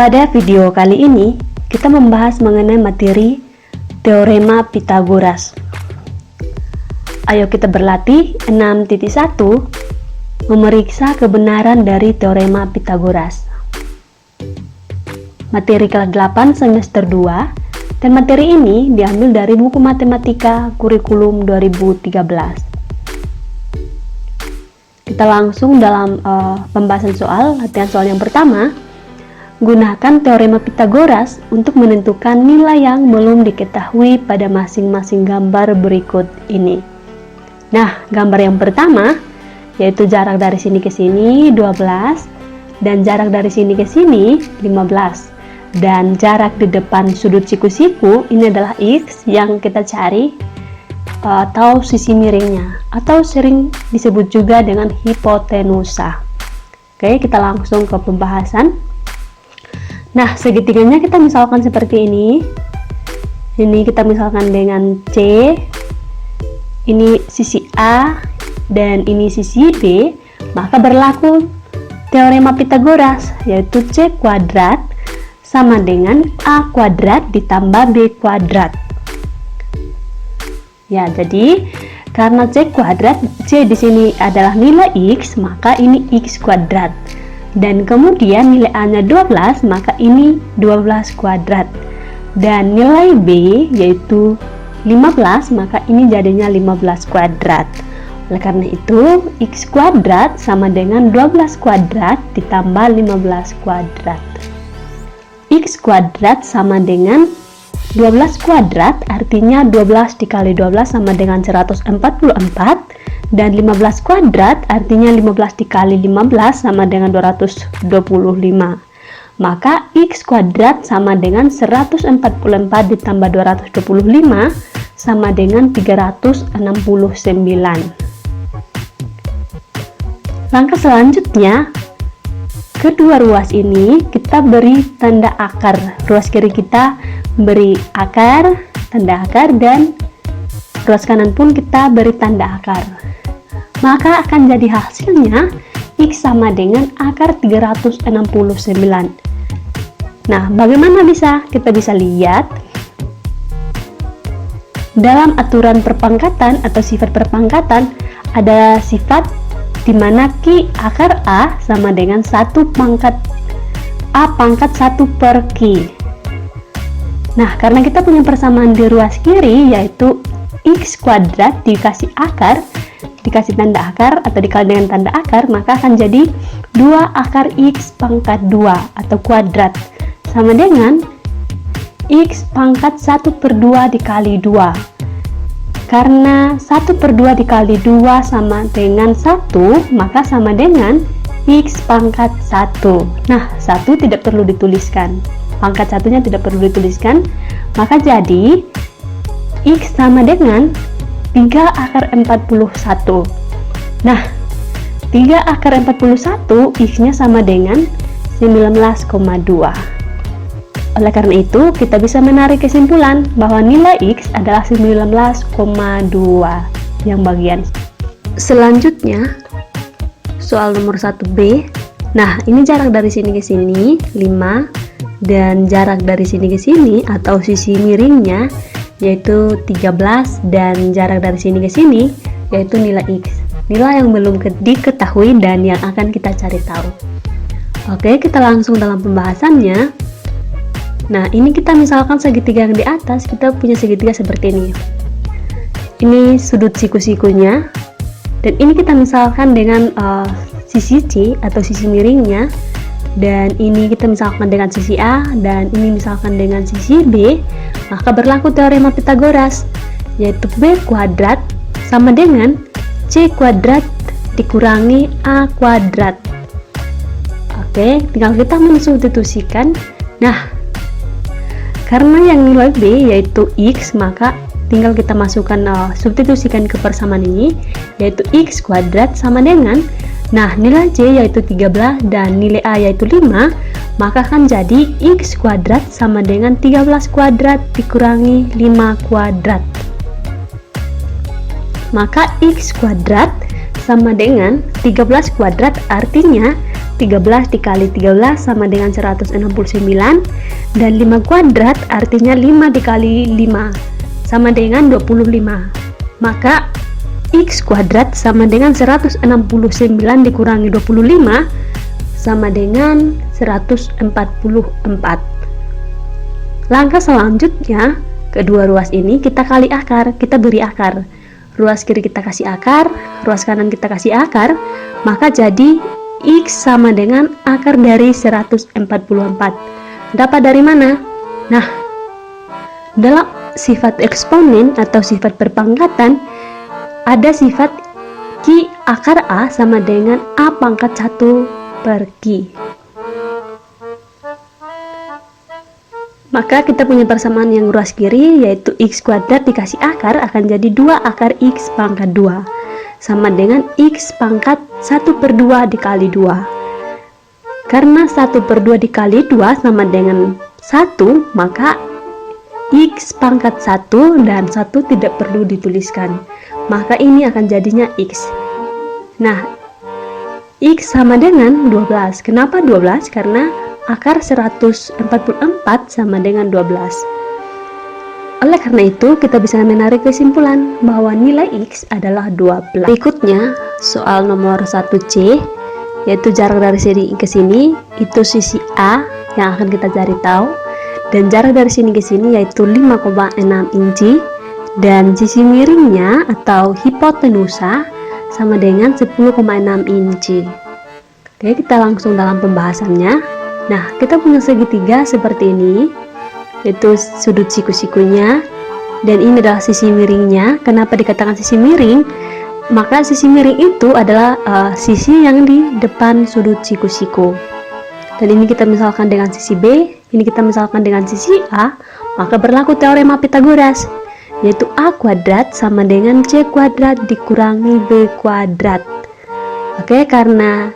Pada video kali ini, kita membahas mengenai materi Teorema Pythagoras. Ayo kita berlatih 6.1 memeriksa kebenaran dari Teorema Pythagoras. Materi kelas 8 semester 2 dan materi ini diambil dari buku matematika kurikulum 2013. Kita langsung dalam pembahasan soal. Latihan soal yang pertama, gunakan teorema Pythagoras untuk menentukan nilai yang belum diketahui pada masing-masing gambar berikut ini. Nah, gambar yang pertama yaitu jarak dari sini ke sini 12 dan jarak dari sini ke sini 15, dan jarak di depan sudut siku-siku ini adalah X yang kita cari, atau sisi miringnya, atau sering disebut juga dengan hipotenusa. Oke, kita langsung ke pembahasan. Nah, segitiganya kita misalkan seperti ini. Ini kita misalkan dengan C, ini sisi A, dan ini sisi B. Maka berlaku teorema Pythagoras, yaitu C kuadrat sama dengan A kuadrat ditambah B kuadrat. Ya, jadi karena C kuadrat, C di sini adalah nilai X, maka ini X kuadrat. Dan kemudian nilai A-nya 12, maka ini 12 kuadrat. Dan nilai B yaitu 15, maka ini jadinya 15 kuadrat. Oleh karena itu, X kuadrat sama dengan 12 kuadrat ditambah 15 kuadrat. X kuadrat sama dengan 12 kuadrat, artinya 12 dikali 12 sama dengan 144, dan 15 kuadrat artinya 15 dikali 15 sama dengan 225. Maka X kuadrat sama dengan 144 ditambah 225 sama dengan 369. Langkah selanjutnya, kedua ruas ini kita beri tanda akar. Ruas kiri kita beri akar, tanda akar, dan ruas kanan pun kita beri tanda akar. Maka akan jadi hasilnya X sama dengan akar 369. Nah, bagaimana kita bisa lihat dalam aturan perpangkatan atau sifat perpangkatan ada sifat di mana Q akar A sama dengan 1 pangkat A pangkat 1 per Q. Nah, karena kita punya persamaan di ruas kiri yaitu X kuadrat dikasih akar, dikasih tanda akar atau dikali dengan tanda akar, maka akan jadi 2 akar X pangkat 2 atau kuadrat sama dengan X pangkat 1 per 2 dikali 2. Karena 1 per 2 dikali 2 sama dengan 1, maka sama dengan X pangkat 1. Nah, 1 tidak perlu dituliskan. Pangkat satunya tidak perlu dituliskan. Maka jadi X sama dengan 3 akar 41. Nah, 3 akar 41 X-nya sama dengan 19,2. Oleh karena itu, kita bisa menarik kesimpulan bahwa nilai X adalah 19,2 yang bagian. Selanjutnya, soal nomor 1B. Nah, ini jarak dari sini ke sini 5, dan jarak dari sini ke sini atau sisi miringnya yaitu 13, dan jarak dari sini ke sini yaitu nilai X. Nilai yang belum diketahui dan yang akan kita cari tahu. Oke, kita langsung dalam pembahasannya. Nah, ini kita misalkan segitiga yang di atas, kita punya segitiga seperti ini. Ini sudut siku-sikunya, dan ini kita misalkan dengan sisi C atau sisi miringnya, dan ini kita misalkan dengan sisi A, dan ini misalkan dengan sisi B. Maka berlaku teorema Pythagoras, yaitu B kuadrat sama dengan C kuadrat dikurangi A kuadrat. Oke, tinggal kita mensubstitusikan. Nah, karena yang nilai B yaitu X, maka tinggal kita masukkan substitusikan ke persamaan ini, yaitu X kuadrat sama dengan, nah, nilai C yaitu 13 dan nilai A yaitu 5, maka akan jadi X kuadrat sama dengan 13 kuadrat dikurangi 5 kuadrat. Maka X kuadrat sama dengan 13 kuadrat, artinya 13 dikali 13 sama dengan 169, dan 5 kuadrat artinya 5 dikali 5 sama dengan 25. Maka X kuadrat sama dengan 169 dikurangi 25 sama dengan 144. Langkah selanjutnya, kedua ruas ini kita kali akar, kita beri akar. Ruas kiri kita kasih akar, ruas kanan kita kasih akar, maka jadi X sama dengan akar dari 144. Dapat dari mana? Nah, dalam sifat eksponen atau sifat perpangkatan, ada sifat Q akar A sama dengan A pangkat 1 per Q. Maka kita punya persamaan yang ruas kiri, yaitu X kuadrat dikasih akar akan jadi 2 akar X pangkat 2 sama dengan X pangkat 1 per 2 dikali 2. Karena 1 per 2 dikali 2 sama dengan 1, maka X pangkat 1 dan 1 tidak perlu dituliskan, maka ini akan jadinya X. Nah, X sama dengan 12. Kenapa 12? Karena akar 144 sama dengan 12. Oleh karena itu, kita bisa menarik kesimpulan bahwa nilai X adalah 12. Berikutnya, soal nomor 1C, yaitu jarak dari sini ke sini, itu sisi A yang akan kita cari tahu. Dan jarak dari sini ke sini yaitu 5,6 inci, dan sisi miringnya atau hipotenusa sama dengan 10,6 inci. Oke, kita langsung dalam pembahasannya. Nah, kita punya segitiga seperti ini, yaitu sudut siku-sikunya, dan ini adalah sisi miringnya. Kenapa dikatakan sisi miring? Maka sisi miring itu adalah sisi yang di depan sudut siku-siku. Dan ini kita misalkan dengan sisi B, ini kita misalkan dengan sisi A, maka berlaku teorema Pythagoras, yaitu A kuadrat sama dengan C kuadrat dikurangi B kuadrat. Oke, karena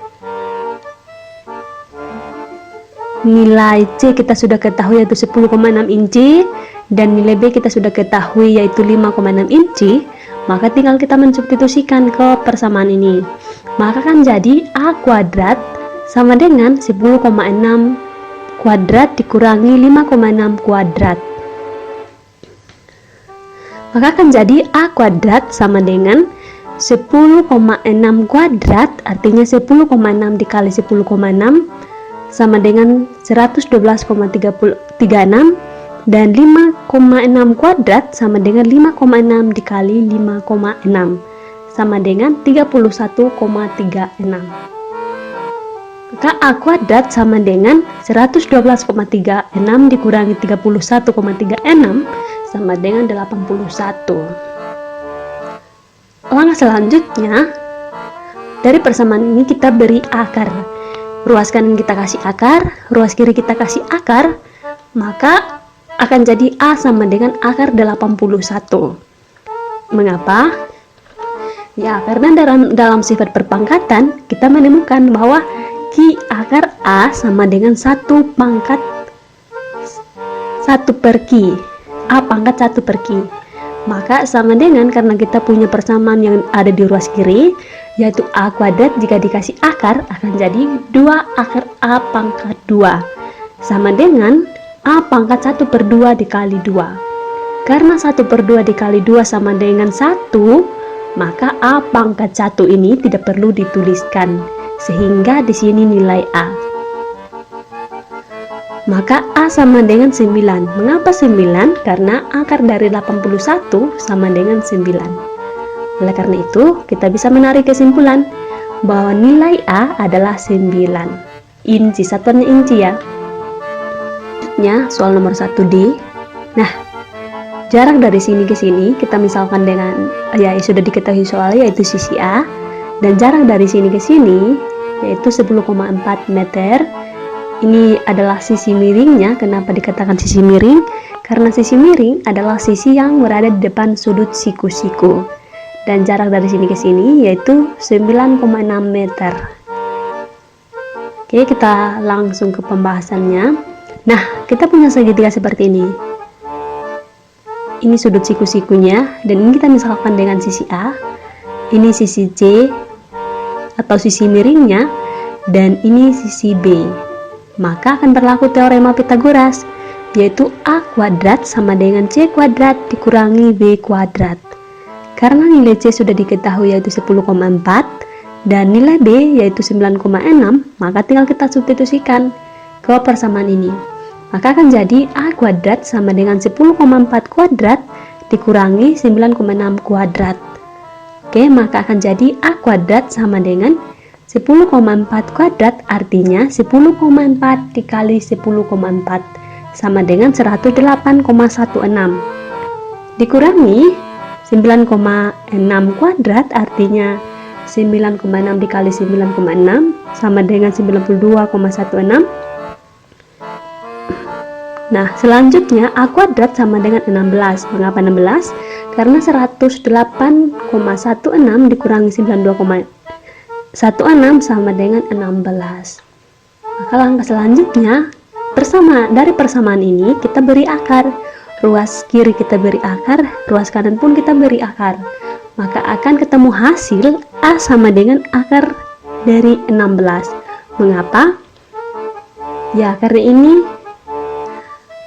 nilai C kita sudah ketahui yaitu 10,6 inci, dan nilai B kita sudah ketahui yaitu 5,6 inci, maka tinggal kita mensubstitusikan ke persamaan ini. Maka kan jadi A kuadrat sama dengan 10,6 kuadrat dikurangi 5,6 kuadrat. Maka akan jadi A kuadrat sama dengan 10,6 kuadrat, artinya 10,6 dikali 10,6 sama dengan 112,36, dan 5,6 kuadrat sama dengan 5,6 dikali 5,6 sama dengan 31,36. Maka A kuadrat sama dengan 112,36 dikurangi 31,36 sama dengan 81. Langkah selanjutnya, dari persamaan ini kita beri akar. Ruas kanan kita kasih akar, ruas kiri kita kasih akar, maka akan jadi A sama dengan akar 81. Mengapa? Ya, karena dalam sifat perpangkatan kita menemukan bahwa Q akar A sama dengan 1 pangkat 1 per Q. A pangkat 1 per Q. Maka sama dengan, karena kita punya persamaan yang ada di ruas kiri, yaitu A kuadrat jika dikasih akar akan jadi 2 akar A pangkat 2 sama dengan A pangkat 1 per 2 dikali 2. Karena 1 per 2 dikali 2 sama dengan 1, maka A pangkat 1 ini tidak perlu dituliskan, sehingga di sini nilai A. Maka A sama dengan 9. Mengapa 9? Karena akar dari 81 sama dengan 9. Oleh karena itu, kita bisa menarik kesimpulan bahwa nilai A adalah 9. Inci, satuannya inci ya. Selanjutnya, soal nomor 1D. Nah, jarak dari sini ke sini, kita misalkan dengan, ya sudah diketahui soalnya, yaitu sisi A. Dan jarak dari sini ke sini, yaitu 10,4 meter. Ini adalah sisi miringnya. Kenapa dikatakan sisi miring? Karena sisi miring adalah sisi yang berada di depan sudut siku-siku. Dan jarak dari sini ke sini yaitu 9,6 meter. Oke, kita langsung ke pembahasannya. Nah, kita punya segitiga seperti ini. Ini sudut siku-sikunya, dan ini kita misalkan dengan sisi A. Ini sisi C atau sisi miringnya, dan ini sisi B. Maka akan berlaku teorema Pythagoras, yaitu A kuadrat sama dengan C kuadrat dikurangi B kuadrat. Karena nilai C sudah diketahui yaitu 10,4 dan nilai B yaitu 9,6, maka tinggal kita substitusikan ke persamaan ini. Maka akan jadi A kuadrat sama dengan 10,4 kuadrat dikurangi 9,6 kuadrat. Oke, maka akan jadi A kuadrat sama dengan 10,4 kuadrat, artinya 10,4 dikali 10,4 sama dengan 108,16 dikurangi 9,6 kuadrat, artinya 9,6 dikali 9,6 sama dengan 92,16. Nah, selanjutnya A kuadrat sama dengan 16. Mengapa 16? Karena 108,16 dikurangi 92,16 sama dengan 16. Maka langkah selanjutnya, dari persamaan ini kita beri akar. Ruas kiri kita beri akar, ruas kanan pun kita beri akar. Maka akan ketemu hasil A sama dengan akar dari 16. Mengapa? Ya, karena ini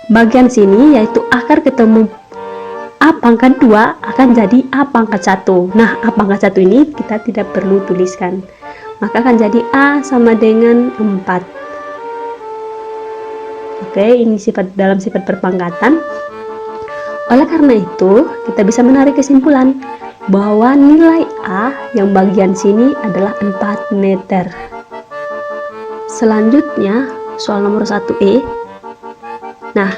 bagian sini yaitu akar ketemu A pangkat 2 akan jadi A pangkat 1. Nah, A pangkat 1 ini kita tidak perlu tuliskan. Maka akan jadi A sama dengan 4. Oke, ini dalam sifat perpangkatan. Oleh karena itu, kita bisa menarik kesimpulan bahwa nilai A yang bagian sini adalah 4 meter. Selanjutnya, soal nomor 1E. Nah,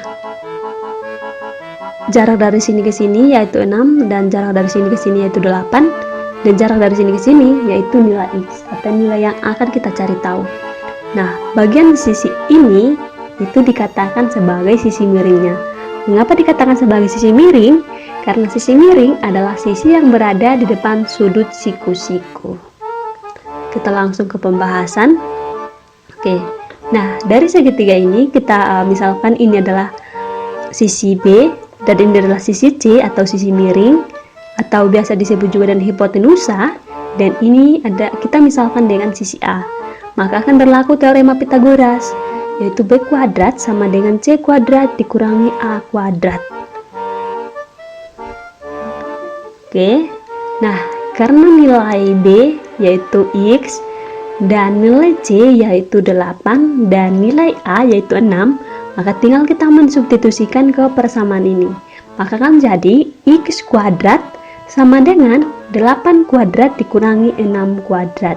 jarak dari sini ke sini yaitu 6, dan jarak dari sini ke sini yaitu 8, dan jarak dari sini ke sini yaitu nilai X atau nilai yang akan kita cari tahu. Nah, bagian sisi ini itu dikatakan sebagai sisi miringnya. Mengapa dikatakan sebagai sisi miring? Karena sisi miring adalah sisi yang berada di depan sudut siku-siku. Kita langsung ke pembahasan. Oke, nah dari segitiga ini kita misalkan ini adalah sisi B dan ini adalah sisi C atau sisi miring, atau biasa disebut juga dengan hipotenusa, dan ini kita misalkan dengan sisi A. Maka akan berlaku teorema Pythagoras, yaitu B kuadrat sama dengan C kuadrat dikurangi A kuadrat. Oke, nah karena nilai B yaitu X dan nilai C yaitu 8 dan nilai A yaitu 6, maka tinggal kita mensubstitusikan ke persamaan ini. Maka akan jadi X kuadrat sama dengan 8 kuadrat dikurangi 6 kuadrat.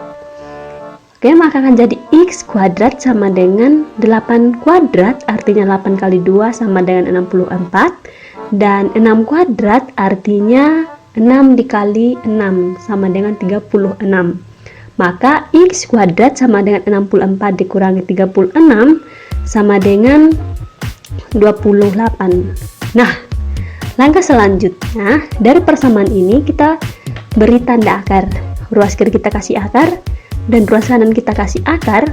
Oke, maka akan jadi X kuadrat sama dengan 8 kuadrat, artinya 8 kali 2 sama dengan 64, dan 6 kuadrat artinya 6 dikali 6 sama dengan 36. Maka X kuadrat sama dengan 64 dikurangi 36 sama dengan 28. Nah, langkah selanjutnya dari persamaan ini kita beri tanda akar. Ruas kiri kita kasih akar dan ruas kanan kita kasih akar,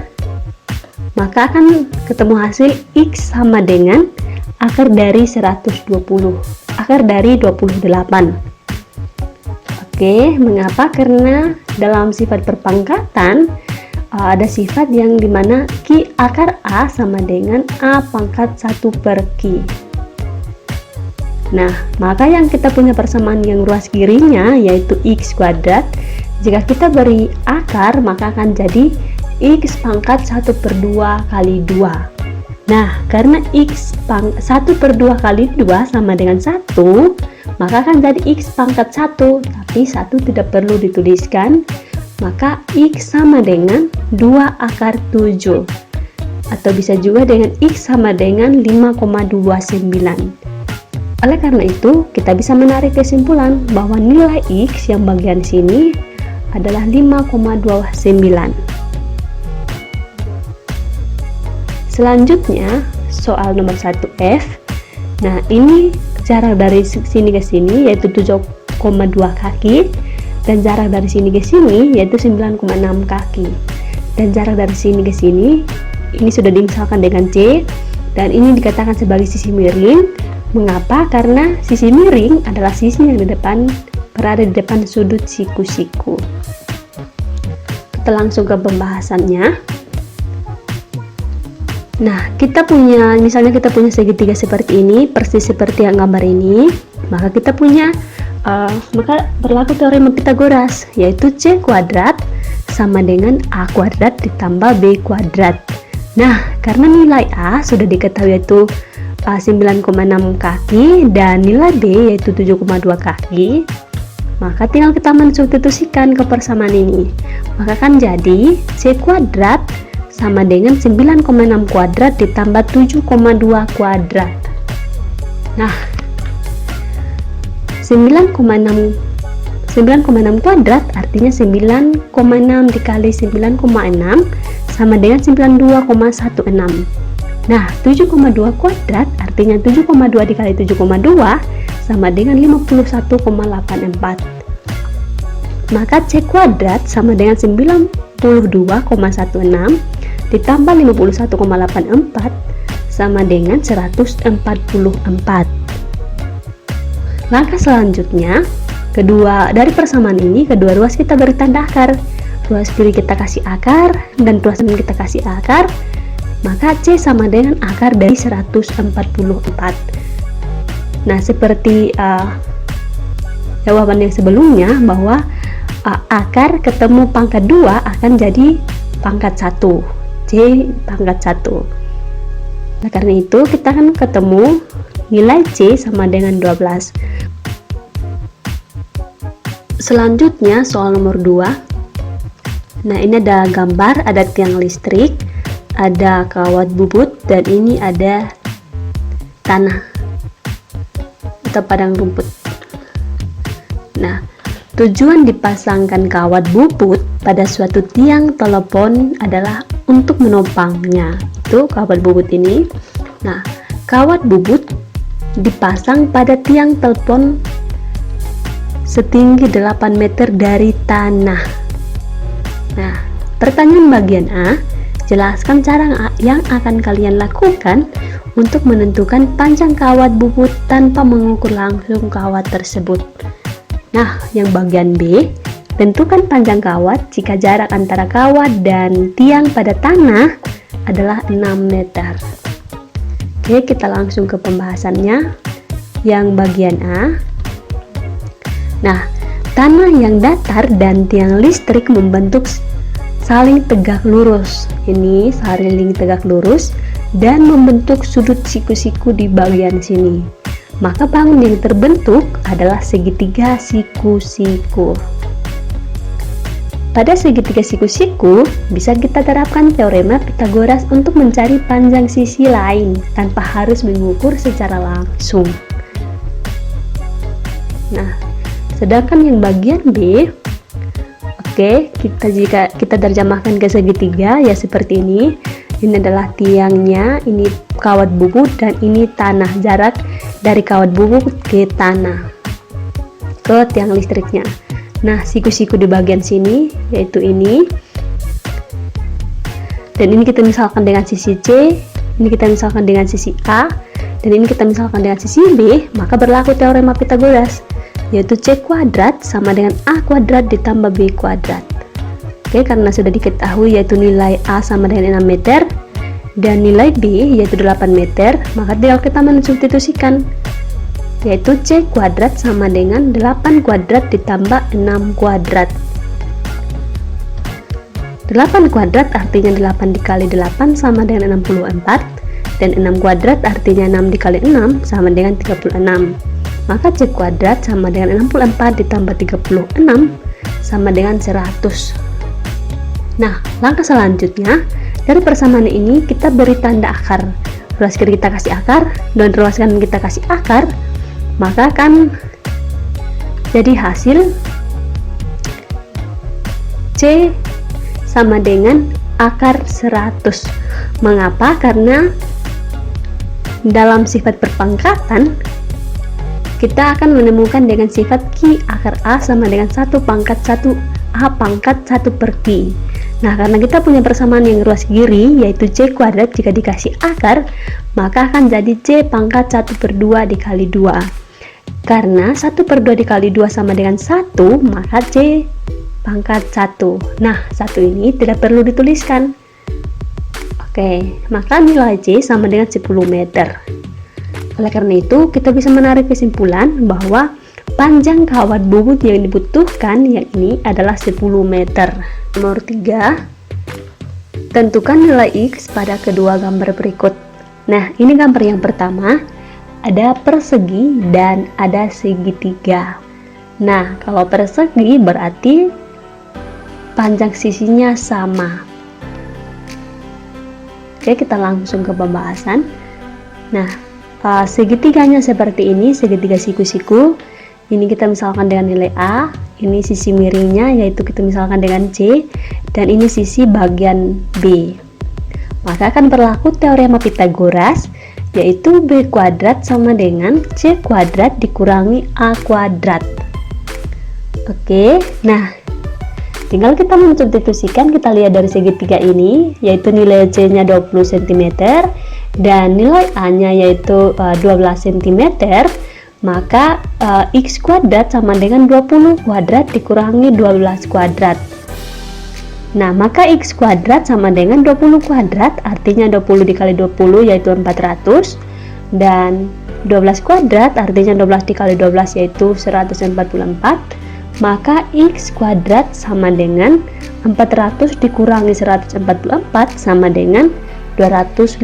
maka akan ketemu hasil X sama dengan akar dari 120, akar dari 28. Oke, mengapa? Karena dalam sifat perpangkatan ada sifat yang dimana akar A sama dengan A pangkat 1 per Q. Nah, maka yang kita punya persamaan yang ruas kirinya yaitu X kuadrat, jika kita beri akar maka akan jadi X pangkat 1 per 2 kali 2. Nah, karena X 1 per 2 kali 2 sama dengan 1, maka akan jadi X pangkat 1, tapi 1 tidak perlu dituliskan, maka X sama dengan 2 akar 7, atau bisa juga dengan X sama dengan 5,29. Oleh karena itu, kita bisa menarik kesimpulan bahwa nilai X yang bagian sini adalah 5,29. Selanjutnya, soal nomor 1F. Nah, ini jarak dari sini ke sini yaitu 7,2 kaki, dan jarak dari sini ke sini yaitu 9,6 kaki. Dan jarak dari sini ke sini ini sudah dimisalkan dengan C, dan ini dikatakan sebagai sisi miring. Mengapa? Karena sisi miring adalah sisi yang berada di depan sudut siku-siku. Kita langsung ke pembahasannya. Nah, misalnya kita punya segitiga seperti ini, persis seperti yang gambar ini, maka berlaku teorema Pythagoras, yaitu C kuadrat sama dengan A kuadrat ditambah B kuadrat. Nah, karena nilai A sudah diketahui yaitu 9,6 kaki dan nilai B yaitu 7,2 kaki, maka tinggal kita mensubstitusikan ke persamaan ini. Maka kan jadi C kuadrat sama dengan 9,6 kuadrat ditambah 7,2 kuadrat. Nah, 9,6 kuadrat artinya 9,6 dikali 9,6 sama dengan 92,16. Nah, 7,2 kuadrat artinya 7,2 dikali 7,2 sama dengan 51,84. Maka C kuadrat sama dengan 92,16 ditambah 51,84 sama dengan 144. Langkah selanjutnya, dari persamaan ini kedua ruas kita beri tanda akar. Ruas kiri kita kasih akar dan ruas kanan kita kasih akar. Maka C sama dengan akar dari 144. Nah, seperti jawaban yang sebelumnya bahwa akar ketemu pangkat 2 akan jadi pangkat 1, C pangkat 1. Nah, karena itu kita akan ketemu nilai C sama dengan 12. Selanjutnya soal nomor 2. Nah, ini ada gambar, ada tiang listrik, ada kawat bubut, dan ini ada tanah atau padang rumput. Nah, tujuan dipasangkan kawat bubut pada suatu tiang telepon adalah untuk menopangnya. Itu kawat bubut ini. Nah, kawat bubut dipasang pada tiang telepon setinggi 8 meter dari tanah. Nah, pertanyaan bagian A, jelaskan cara yang akan kalian lakukan untuk menentukan panjang kawat bubut tanpa mengukur langsung kawat tersebut. Nah, yang bagian B, tentukan panjang kawat jika jarak antara kawat dan tiang pada tanah adalah 6 meter. Oke, kita langsung ke pembahasannya. Yang bagian A. Nah, tanah yang datar dan tiang listrik membentuk saling tegak lurus. Ini saling tegak lurus dan membentuk sudut siku-siku di bagian sini. Maka bangun yang terbentuk adalah segitiga siku-siku. Pada segitiga siku-siku bisa kita terapkan teorema Pythagoras untuk mencari panjang sisi lain tanpa harus mengukur secara langsung. Nah, sedangkan yang bagian B, jika kita terjemahkan ke segitiga ya seperti ini. Ini adalah tiangnya, ini kawat bubut, dan ini tanah. Jarak dari kawat bubut ke tanah, ke tiang listriknya. Nah, siku-siku di bagian sini yaitu ini. Dan ini kita misalkan dengan sisi C, ini kita misalkan dengan sisi A, dan ini kita misalkan dengan sisi B, maka berlaku teorema Pythagoras, yaitu C kuadrat sama dengan A kuadrat ditambah B kuadrat. Oke, karena sudah diketahui yaitu nilai A sama dengan 6 meter dan nilai B yaitu 8 meter, maka tinggal kita mensubstitusikan, yaitu C kuadrat sama dengan 8 kuadrat ditambah 6 kuadrat. 8 kuadrat artinya 8 dikali 8 sama dengan 64, dan 6 kuadrat artinya 6 dikali 6 sama dengan 36. Maka C kuadrat sama dengan 64 ditambah 36 sama dengan 100. Nah, langkah selanjutnya, dari persamaan ini kita beri tanda akar. Ruas kiri kita kasih akar dan ruas kanan kita kasih akar, maka akan jadi hasil C sama dengan akar 100. Mengapa? Karena dalam sifat perpangkatan kita akan menemukan dengan sifat Ki akar A sama dengan 1 pangkat 1 A pangkat 1 per Ki. Nah, karena kita punya persamaan yang ruas kiri yaitu C kuadrat, jika dikasih akar maka akan jadi C pangkat 1 per 2 dikali 2. Karena 1 per 2 dikali 2 sama dengan 1, maka C pangkat 1. Nah, 1 ini tidak perlu dituliskan. Oke, maka nilai C sama dengan 10 meter. Oleh karena itu, kita bisa menarik kesimpulan bahwa panjang kawat bubut yang dibutuhkan yakni adalah 10 meter. Nomor 3, tentukan nilai X pada kedua gambar berikut. Nah, ini gambar yang pertama, ada persegi dan ada segitiga. Nah, kalau persegi berarti panjang sisinya sama. Oke, kita langsung ke pembahasan. Nah, segitiganya seperti ini, segitiga siku-siku. Ini kita misalkan dengan nilai A, ini sisi miringnya yaitu kita misalkan dengan C, dan ini sisi bagian B. Maka akan berlaku teorema Pythagoras, yaitu B kuadrat sama dengan C kuadrat dikurangi A kuadrat. Oke, nah tinggal kita mensubstitusikan, kita lihat dari segitiga ini, yaitu nilai C-nya 20 cm dan nilai A-nya yaitu 12 cm, maka X kuadrat sama dengan 20 kuadrat dikurangi 12 kuadrat. Nah, maka X kuadrat sama dengan 20 kuadrat, artinya 20 dikali 20 yaitu 400, dan 12 kuadrat artinya 12 dikali 12 yaitu 144. Maka X kuadrat sama dengan 400 dikurangi 144 sama dengan 256.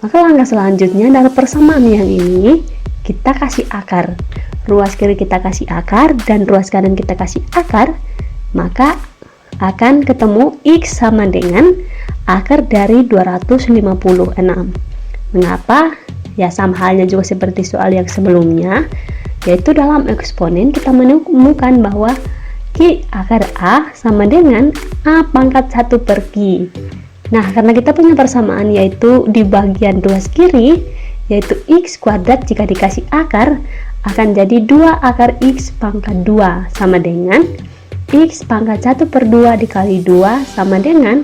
Maka langkah selanjutnya dalam persamaan yang ini kita kasih akar. Ruas kiri kita kasih akar dan ruas kanan kita kasih akar, maka akan ketemu X sama dengan akar dari 256. Mengapa? Ya sama halnya juga seperti soal yang sebelumnya, yaitu dalam eksponen kita menemukan bahwa Q akar A sama dengan A pangkat 1 per Q. Nah, karena kita punya persamaan yaitu di bagian ruas kiri, yaitu X kuadrat jika dikasih akar, akan jadi 2 akar X pangkat 2 sama dengan X pangkat 1 per 2 dikali 2 sama dengan,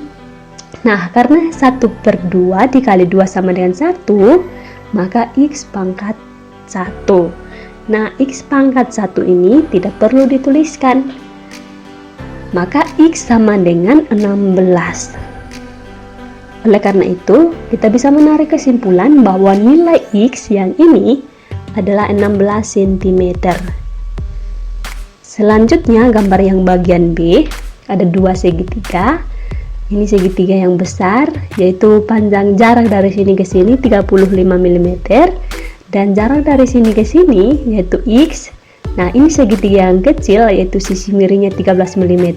nah karena 1 per 2 dikali 2 sama dengan 1, maka X pangkat 1. Nah, X pangkat 1 ini tidak perlu dituliskan, maka X sama dengan 16. Oleh karena itu, kita bisa menarik kesimpulan bahwa nilai X yang ini adalah 16 cm. Selanjutnya, gambar yang bagian B, ada dua segitiga. Ini segitiga yang besar, yaitu panjang jarak dari sini ke sini 35 mm. Dan jarak dari sini ke sini yaitu X. Nah, ini segitiga yang kecil yaitu sisi miringnya 13 mm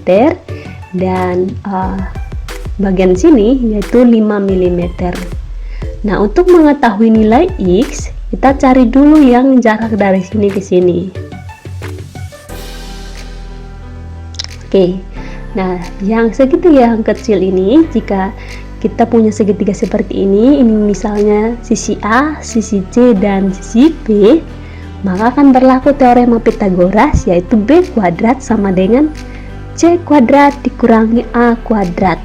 dan bagian sini yaitu 5 mm. Nah, untuk mengetahui nilai X, kita cari dulu yang jarak dari sini ke sini. Oke. Nah, yang segitiga yang kecil ini, jika kita punya segitiga seperti ini misalnya sisi A, sisi C, dan sisi B, maka akan berlaku teorema Pythagoras, yaitu B kuadrat sama dengan C kuadrat dikurangi A kuadrat.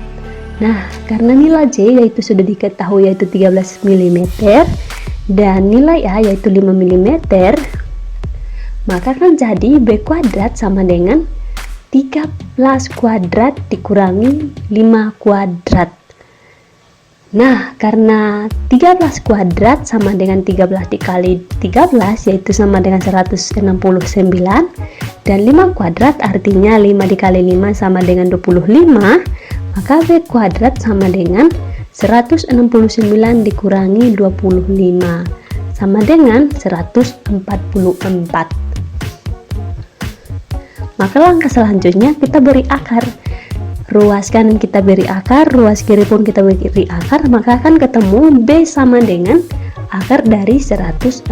Nah, karena nilai C yaitu sudah diketahui yaitu 13 mm dan nilai A yaitu 5 mm, maka akan jadi B kuadrat sama dengan 13 kuadrat dikurangi 5 kuadrat. Nah, karena 13 kuadrat sama dengan 13 dikali 13 yaitu sama dengan 169, dan 5 kuadrat artinya 5 dikali 5 sama dengan 25, maka B kuadrat sama dengan 169 dikurangi 25 sama dengan 144. Maka langkah selanjutnya kita beri akar. Ruas kanan kita beri akar, ruas kiri pun kita beri akar, maka akan ketemu B sama dengan akar dari 144.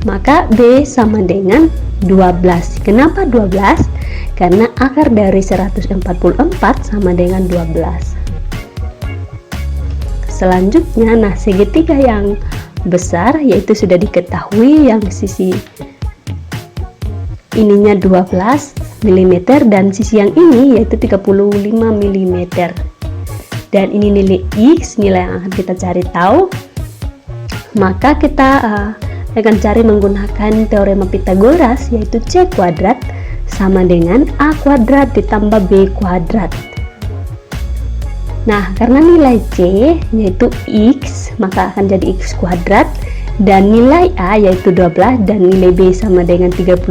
Maka B sama dengan 12. Kenapa 12? Karena akar dari 144 sama dengan 12. Selanjutnya, nah segitiga yang besar yaitu sudah diketahui yang sisi ininya 12 mm dan sisi yang ini yaitu 35 mm. Dan ini nilai X, nilai yang akan kita cari tahu. Maka kita akan cari menggunakan teorema Pythagoras yaitu C kuadrat sama dengan A kuadrat ditambah B kuadrat. Nah, karena nilai C yaitu X, maka akan jadi X kuadrat, dan nilai A yaitu 12 dan nilai B sama dengan 35,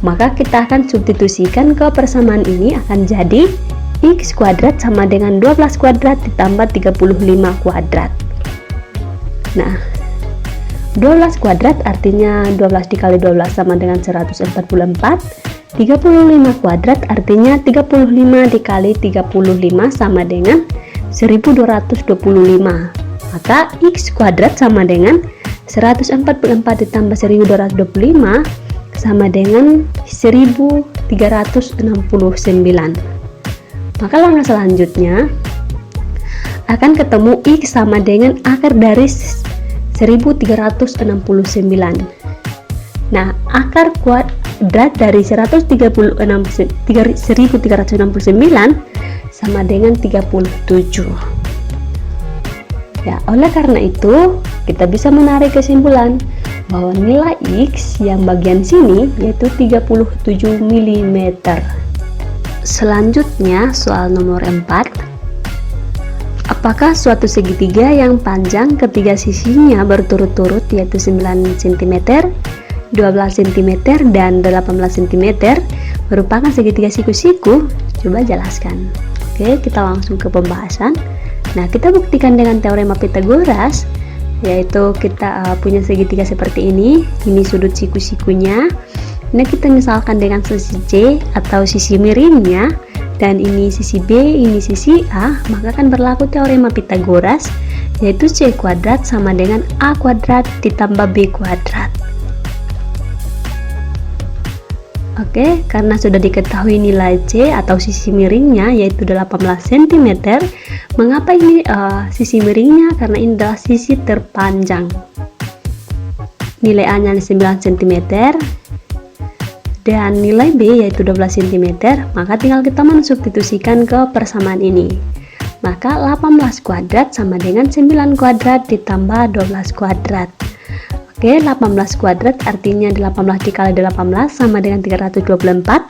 maka kita akan substitusikan ke persamaan ini, akan jadi X kuadrat sama dengan 12 kuadrat ditambah 35 kuadrat. Nah, 12 kuadrat artinya 12 dikali 12 sama dengan 144. 35 kuadrat artinya 35 dikali 35 sama dengan 1225. Maka X kuadrat sama dengan 144 ditambah 1225 sama dengan 1369. Maka langkah selanjutnya akan ketemu X sama dengan akar dari 1369. Nah, akar kuadrat dari 1369 sama dengan 37. Ya, oleh karena itu kita bisa menarik kesimpulan bahwa nilai X yang bagian sini yaitu 37 mm. Selanjutnya soal nomor 4. Apakah suatu segitiga yang panjang ketiga sisinya berturut-turut yaitu 9 cm, 12 cm, dan 18 cm merupakan segitiga siku-siku? Coba jelaskan. Oke, kita langsung ke pembahasan. Nah, kita buktikan dengan teorema Pythagoras, yaitu kita punya segitiga seperti ini sudut siku-sikunya. Nah, kita misalkan dengan sisi C atau sisi miringnya, dan ini sisi B, ini sisi A, maka akan berlaku teorema Pythagoras, yaitu C kuadrat sama dengan A kuadrat ditambah B kuadrat. Oke, karena sudah diketahui nilai C atau sisi miringnya yaitu 18 cm, mengapa ini sisi miringnya? Karena ini adalah sisi terpanjang. Nilai A nya 9 cm dan nilai B yaitu 12 cm, maka tinggal kita mensubstitusikan ke persamaan ini. Maka 18 kuadrat sama dengan 9 kuadrat ditambah 12 kuadrat. Oke, 18 kuadrat artinya 18 dikali 18 sama dengan 324,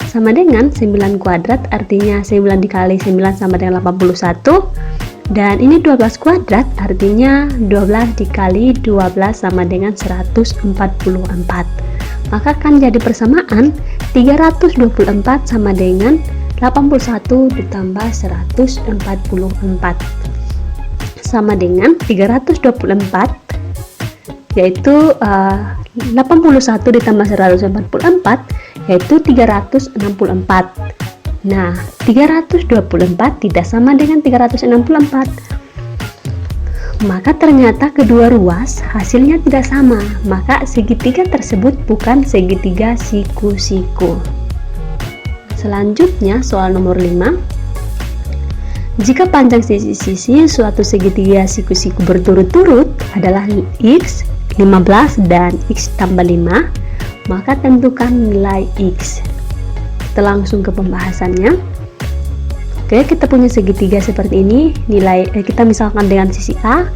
sama dengan 9 kuadrat artinya 9 dikali 9 sama dengan 81, dan ini 12 kuadrat artinya 12 dikali 12 sama dengan 144. Maka akan jadi persamaan 324 sama dengan 81 ditambah 144 sama dengan 324 yaitu 81 ditambah 144 yaitu 364. Nah, 324 tidak sama dengan 364. Maka ternyata kedua ruas hasilnya tidak sama, maka segitiga tersebut bukan segitiga siku-siku. Selanjutnya soal nomor 5. Jika panjang sisi-sisi suatu segitiga siku-siku berturut-turut adalah X, 15 dan X tambah 5, maka tentukan nilai X. Kita langsung ke pembahasannya. Oke, kita punya segitiga seperti ini. Nilai kita misalkan dengan sisi A,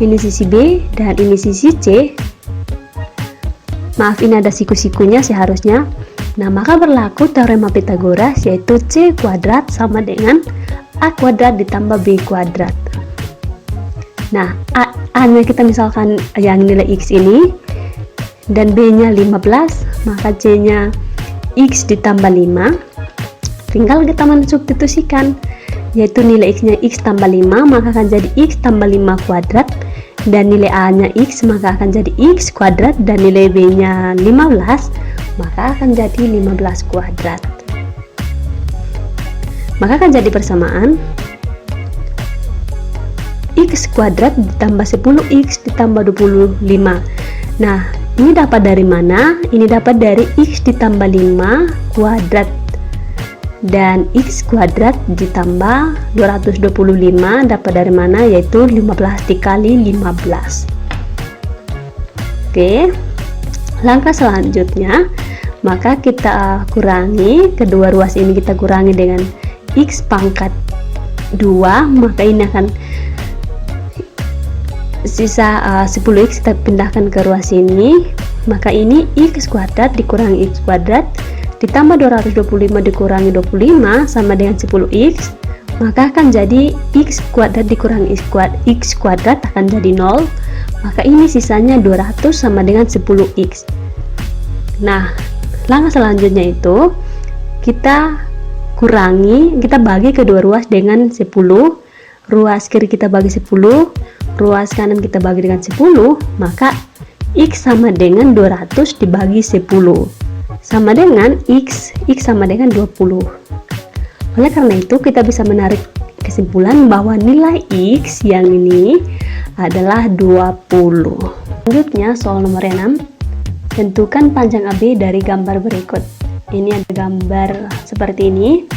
ini sisi B, dan ini sisi C. Maaf, ini ada siku-sikunya seharusnya. Nah, maka berlaku teorema Pythagoras, yaitu C kuadrat sama dengan A kuadrat ditambah B kuadrat. Nah, A-nya kita misalkan yang nilai X ini, dan B-nya 15, maka C-nya X ditambah 5. Tinggal kita mensubstitusikan, yaitu nilai X-nya X tambah 5, maka akan jadi X tambah 5 kuadrat, dan nilai A-nya X, maka akan jadi X kuadrat, dan nilai B-nya 15, maka akan jadi 15 kuadrat. Maka akan jadi persamaan X kuadrat ditambah 10X ditambah 25. Nah, ini dapat dari mana? Ini dapat dari X ditambah 5 kuadrat, dan X kuadrat ditambah 225 dapat dari mana? Yaitu 15 dikali 15. Oke, langkah selanjutnya, maka kita kurangi kedua ruas ini, kita kurangi dengan X pangkat 2, maka ini akan sisa 10X kita pindahkan ke ruas ini, maka ini x kuadrat dikurangi x kuadrat ditambah 225 dikurangi 25 sama dengan 10x, maka akan jadi x kuadrat dikurangi x kuadrat akan jadi 0, maka ini sisanya 200 sama dengan 10x. Nah, langkah selanjutnya itu kita bagi kedua ruas dengan 10, ruas kiri kita bagi 10, ruas kanan kita bagi dengan 10, maka x sama dengan 200 dibagi 10 sama dengan x sama dengan 20. Oleh karena itu kita bisa menarik kesimpulan bahwa nilai x yang ini adalah 20. Selanjutnya soal nomor 6, tentukan panjang AB dari gambar berikut. Ini ada gambar seperti ini,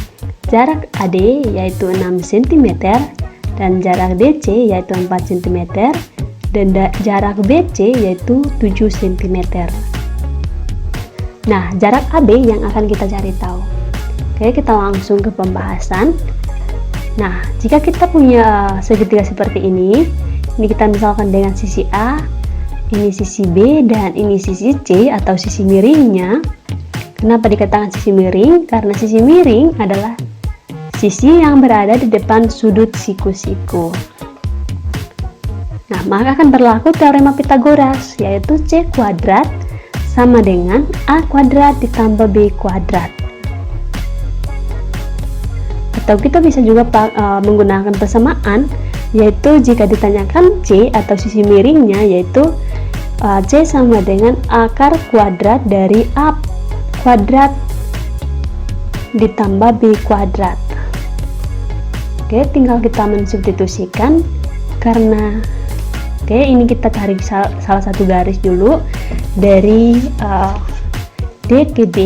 jarak AD yaitu 6 cm dan jarak DC yaitu 4 cm dan jarak BC yaitu 7 cm. Nah, jarak AB yang akan kita cari tahu. Oke, kita langsung ke pembahasan. Nah, jika kita punya segitiga seperti ini kita misalkan dengan sisi A, ini sisi B, dan ini sisi C atau sisi miringnya. Kenapa dikatakan sisi miring? Karena sisi miring adalah sisi yang berada di depan sudut siku-siku. Nah, maka akan berlaku teorema Pitagoras, yaitu C kuadrat sama dengan A kuadrat ditambah B kuadrat. Atau kita bisa juga menggunakan persamaan, yaitu jika ditanyakan C atau sisi miringnya, yaitu C sama dengan akar kuadrat dari A kuadrat ditambah B kuadrat. Oke, tinggal kita mensubstitusikan karena ini kita cari salah satu garis dulu dari D ke D,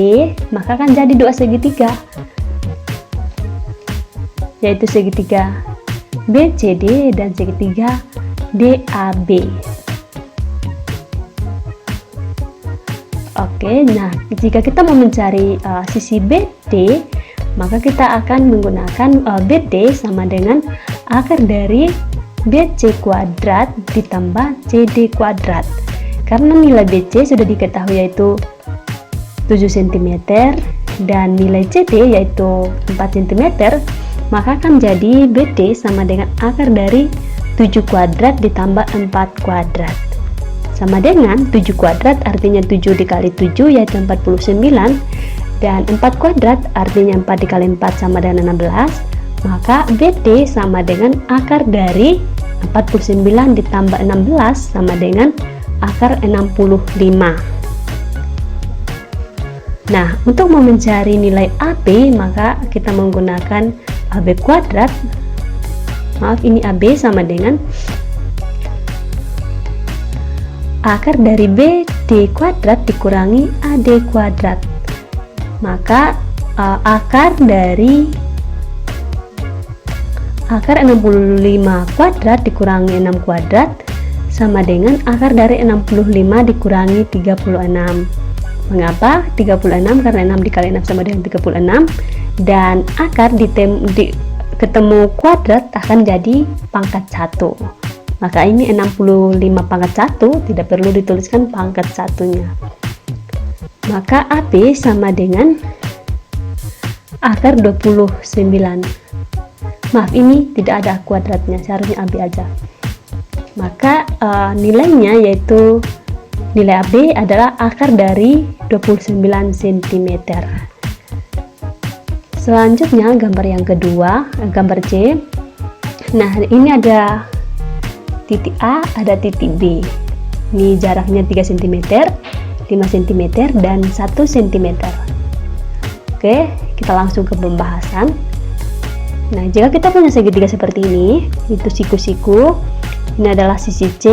maka akan jadi dua segitiga, yaitu segitiga BCD dan segitiga DAB. Oke, nah jika kita mau mencari sisi BD, maka kita akan menggunakan BD sama dengan akar dari BC kuadrat ditambah CD kuadrat. Karena nilai BC sudah diketahui yaitu 7 cm dan nilai CD yaitu 4 cm, maka akan jadi BD sama dengan akar dari 7 kuadrat ditambah 4 kuadrat. Sama dengan 7 kuadrat artinya 7 dikali 7 yaitu 49, dan 4 kuadrat artinya 4 dikali 4 sama dengan 16, maka BD sama dengan akar dari 49 ditambah 16 sama dengan akar 65. Nah, untuk mencari nilai AB, maka kita menggunakan AB kuadrat. Maaf, ini AB sama dengan akar dari BD kuadrat dikurangi AD kuadrat. Maka akar 65 kuadrat dikurangi 6 kuadrat sama dengan akar dari 65 dikurangi 36. Mengapa 36? Karena 6 dikali 6 sama dengan 36, dan akar ketemu kuadrat akan jadi pangkat 1. Maka ini 65 pangkat 1, tidak perlu dituliskan pangkat satunya. Maka AB sama dengan akar 29. Maaf, ini tidak ada kuadratnya, seharusnya AB aja. Maka nilainya yaitu nilai AB adalah akar dari 29 cm. Selanjutnya gambar yang kedua, gambar C. Nah, ini ada titik A, ada titik B. Ini jaraknya 3 cm, 5 cm, dan 1 cm. Oke, kita langsung ke pembahasan. Nah, jika kita punya segitiga seperti ini, itu siku-siku, ini adalah sisi C,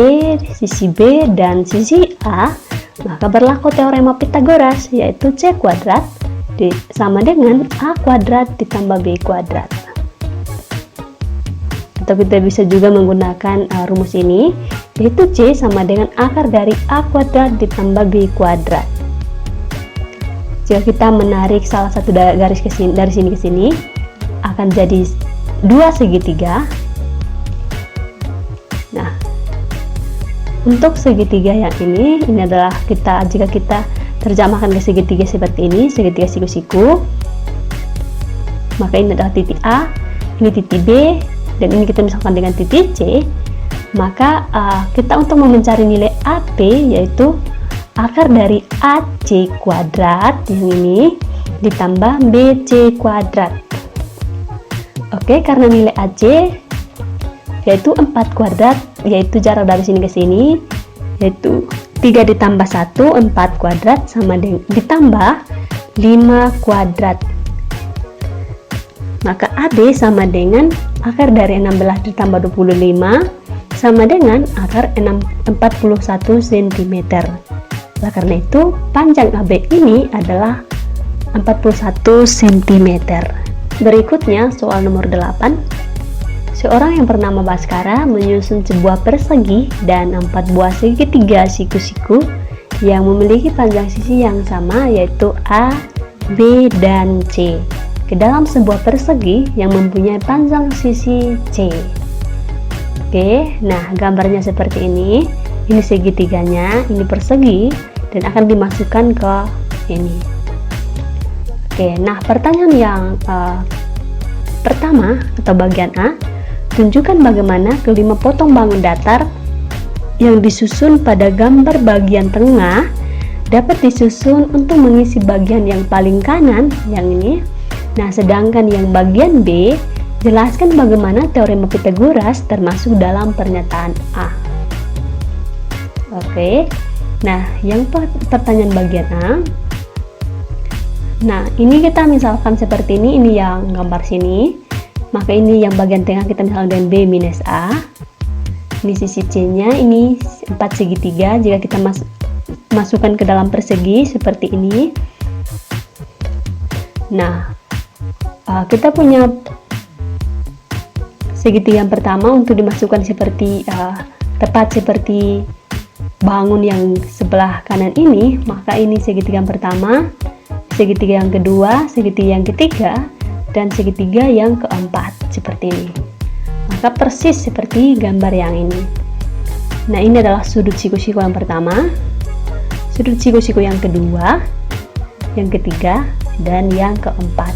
sisi B, dan sisi A, maka berlaku teorema Pitagoras, yaitu C kuadrat sama dengan A kuadrat ditambah B kuadrat. Atau kita bisa juga menggunakan rumus ini, yaitu C sama dengan akar dari A kuadrat ditambah B kuadrat. Jika kita menarik salah satu garis ke sini, dari sini ke sini, akan jadi dua segitiga. Nah, untuk segitiga yang ini adalah jika kita terjemahkan ke segitiga seperti ini, segitiga siku-siku, maka ini adalah titik A, ini titik B, dan ini kita misalkan dengan titik C. Maka kita untuk mencari nilai AP, yaitu akar dari AC kuadrat yang ini ditambah BC kuadrat. Oke, karena nilai AC yaitu 4 kuadrat, yaitu jarak dari sini ke sini, yaitu 3 ditambah 1, 4 kuadrat, sama dengan ditambah 5 kuadrat. Maka AB sama dengan akar dari 16 ditambah 25 sama dengan akar 41 cm. Oleh karena itu, panjang AB ini adalah 41 cm. Berikutnya, soal nomor 8. Seorang yang bernama Baskara menyusun sebuah persegi dan 4 buah segitiga siku-siku yang memiliki panjang sisi yang sama, yaitu A, B, dan C, ke dalam sebuah persegi yang mempunyai panjang sisi C. Oke, nah gambarnya seperti ini. Ini segitiganya, ini persegi, dan akan dimasukkan ke ini. Oke, nah pertanyaan yang pertama atau bagian A, tunjukkan bagaimana kelima potong bangun datar yang disusun pada gambar bagian tengah dapat disusun untuk mengisi bagian yang paling kanan, yang ini. Nah, sedangkan yang bagian B, jelaskan bagaimana teorema Pythagoras termasuk dalam pernyataan A. Oke, nah yang pertanyaan bagian A. Nah, ini kita misalkan seperti ini yang gambar sini. Maka ini yang bagian tengah kita misalkan dengan B minus A. Ini sisi C-nya, ini 4 segitiga. Jika kita masukkan ke dalam persegi seperti ini. Nah, kita punya segitiga yang pertama untuk dimasukkan seperti tepat seperti bangun yang sebelah kanan ini. Maka ini segitiga yang pertama, segitiga yang kedua, segitiga yang ketiga, dan segitiga yang keempat seperti ini. Maka persis seperti gambar yang ini. Nah, ini adalah sudut siku-siku yang pertama, sudut siku-siku yang kedua, yang ketiga, dan yang keempat.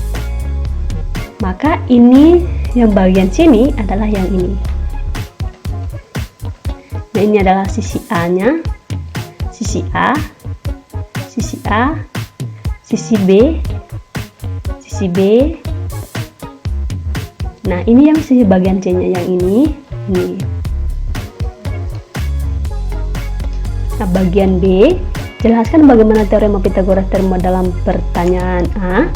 Maka ini yang bagian sini adalah yang ini. Nah, ini adalah sisi A-nya, sisi A, sisi A, sisi B, sisi B. Nah, ini yang sisi bagian C-nya yang ini. Nah, bagian B, jelaskan bagaimana teorema Pythagoras termuat dalam pertanyaan A.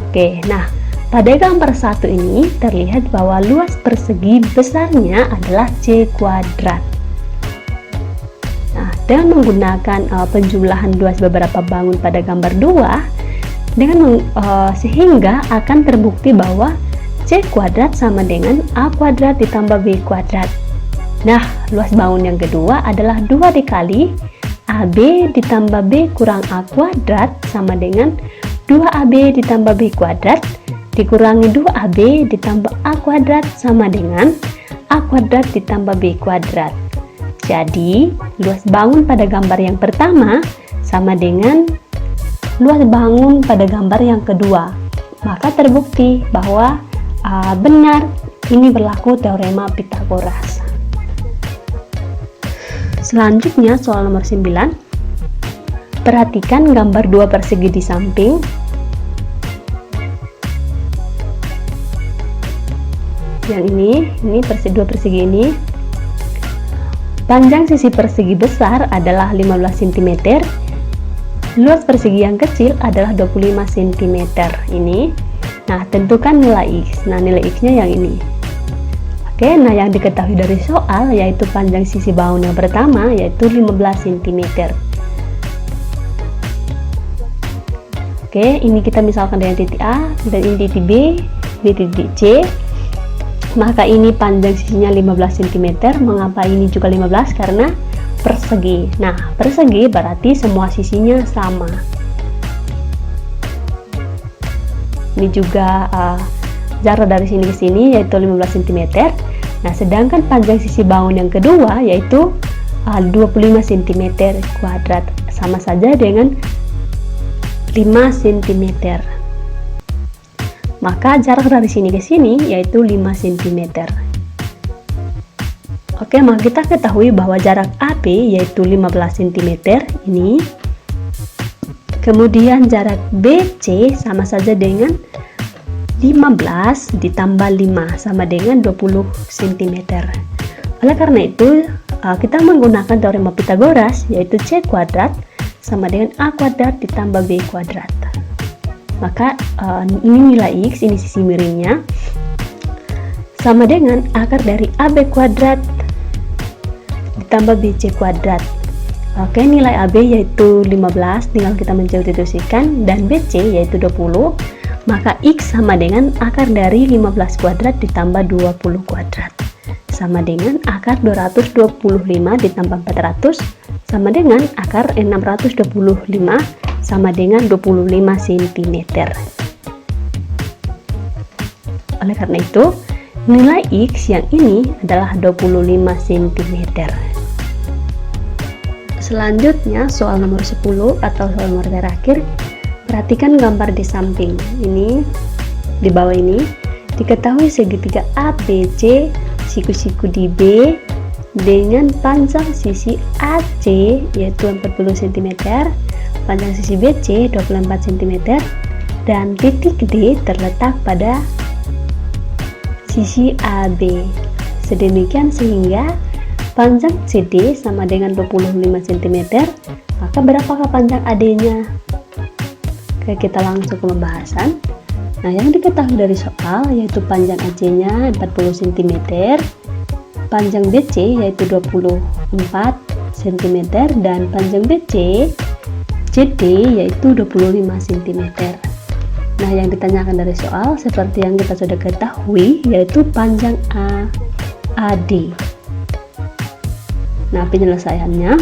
Oke, nah pada gambar 1 ini terlihat bahwa luas persegi besarnya adalah C kuadrat. Nah, dengan menggunakan penjumlahan luas beberapa bangun pada gambar 2, sehingga akan terbukti bahwa C kuadrat sama dengan A kuadrat ditambah B kuadrat. Nah, luas bangun yang kedua adalah 2 dikali AB ditambah B kurang A kuadrat sama dengan 2AB ditambah B kuadrat dikurangi 2AB ditambah A kuadrat sama dengan A kuadrat ditambah B kuadrat. Jadi, luas bangun pada gambar yang pertama sama dengan luas bangun pada gambar yang kedua. Maka terbukti bahwa benar ini berlaku teorema Pythagoras. Selanjutnya soal nomor 9. Perhatikan gambar 2 persegi di samping. Yang ini 2 persegi ini. Panjang sisi persegi besar adalah 15 cm. Luas persegi yang kecil adalah 25 cm. Ini. Nah, tentukan nilai X. Nah, nilai X-nya yang ini. Oke, nah yang diketahui dari soal yaitu panjang sisi bangun yang pertama yaitu 15 cm. Oke, ini kita misalkan dengan titik A dan ini titik B, ini titik C. Maka ini panjang sisinya 15 cm. Mengapa ini juga 15? Karena persegi. Nah, persegi berarti semua sisinya sama. Ini juga jarak dari sini ke sini yaitu 15 cm. Nah, sedangkan panjang sisi bangun yang kedua yaitu 25 cm kuadrat, sama saja dengan 5 cm. Maka jarak dari sini ke sini yaitu 5 cm. Oke, maka kita ketahui bahwa jarak AB yaitu 15 cm ini. Kemudian jarak BC sama saja dengan 15 ditambah 5 sama dengan 20 cm. Oleh karena itu, kita menggunakan teorema Pythagoras, yaitu C kuadrat sama dengan A kuadrat ditambah B kuadrat. Maka ini nilai X, ini sisi miringnya, sama dengan akar dari AB kuadrat ditambah BC kuadrat. Oke, nilai AB yaitu 15, tinggal kita mensubstitusikan, dan BC yaitu 20. Maka X sama dengan akar dari 15 kuadrat ditambah 20 kuadrat, sama dengan akar 225 ditambah 400 sama dengan akar 625 sama dengan 25 cm. Oleh karena itu, nilai X yang ini adalah 25 cm. Selanjutnya soal nomor 10 atau soal nomor terakhir. Perhatikan gambar di samping ini, di bawah ini. Diketahui segitiga ABC siku-siku di B dengan panjang sisi AC yaitu 40 cm, panjang sisi BC 24 cm, dan titik D terletak pada sisi AB. Sedemikian sehingga panjang CD sama dengan 25 cm, maka berapakah panjang AD-nya? Oke, kita langsung ke pembahasan. Nah, yang diketahui dari soal yaitu panjang AC-nya 40 cm, panjang BC yaitu 24 cm, dan panjang BC CD yaitu 25 cm. Nah, yang ditanyakan dari soal seperti yang kita sudah ketahui yaitu panjang AD. Nah, penyelesaiannya,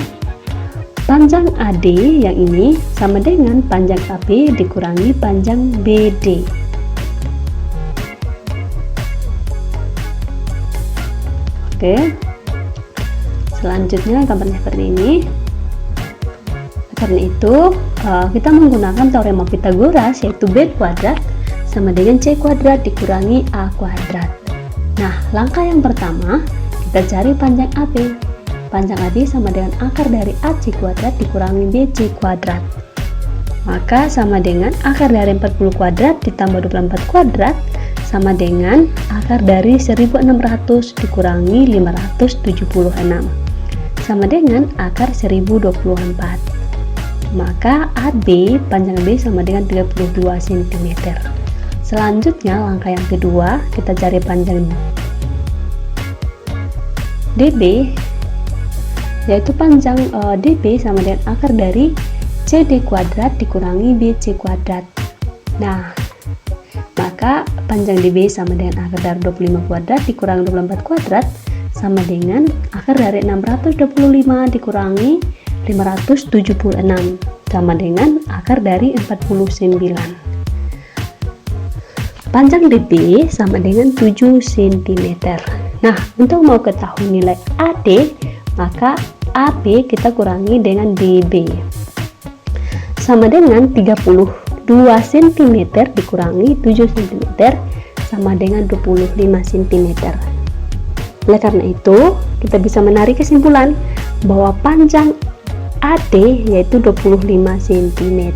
panjang AD yang ini sama dengan panjang AB dikurangi panjang BD. Oke, selanjutnya gambarnya seperti ini. Karena itu kita menggunakan teorema Pythagoras, yaitu B kuadrat sama dengan C kuadrat dikurangi A kuadrat. Nah, langkah yang pertama kita cari panjang AB. Panjang AB sama dengan akar dari AC kuadrat dikurangi BC kuadrat. Maka sama dengan akar dari 40 kuadrat ditambah 24 kuadrat sama dengan akar dari 1600 dikurangi 576 sama dengan akar 1024. Maka AB, panjang B sama dengan 32 cm. Selanjutnya langkah yang kedua, kita cari panjang DB, yaitu panjang DB sama dengan akar dari CD kuadrat dikurangi BC kuadrat. Nah, maka panjang DB sama dengan akar dari 25 kuadrat dikurangi 24 kuadrat sama dengan akar dari 625 dikurangi 576 sama dengan akar dari 49. Panjang DB sama dengan 7 cm. Nah, untuk mau ketahui nilai AD, maka AB kita kurangi dengan DB sama dengan 32 cm dikurangi 7 cm sama dengan 25 cm. Oleh karena itu, kita bisa menarik kesimpulan bahwa panjang AD yaitu 25 cm.